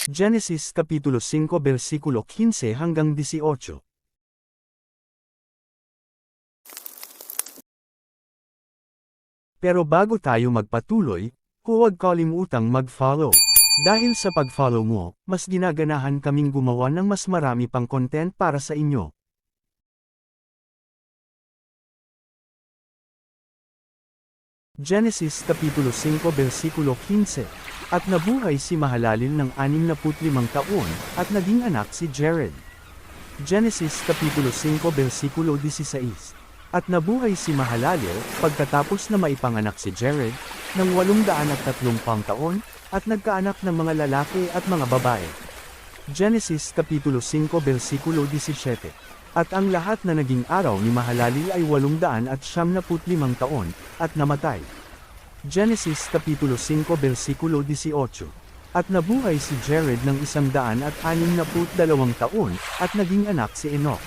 Genesis Kapitulo 5 versikulo 15 hanggang 18. Pero bago tayo magpatuloy, huwag kalimutang mag-follow. Dahil sa pag-follow mo, mas ginaganahan kaming gumawa ng mas marami pang content para sa inyo. Genesis Kapitulo 5 versikulo 15. At nabuhay si Mahalalel ng 65 taon, at naging anak si Jared. Genesis Kapitulo 5 versikulo 16. At nabuhay si Mahalalel, pagkatapos na maipanganak si Jared, ng 830 taon, at nagkaanak ng mga lalaki at mga babae. Genesis Kapitulo 5 versikulo 17. At ang lahat na naging araw ni Mahalalel ay 895 taon, at namatay. Genesis Kapitulo 5 versikulo 18. At nabuhay si Jared ng 162 taon, at naging anak si Enoch.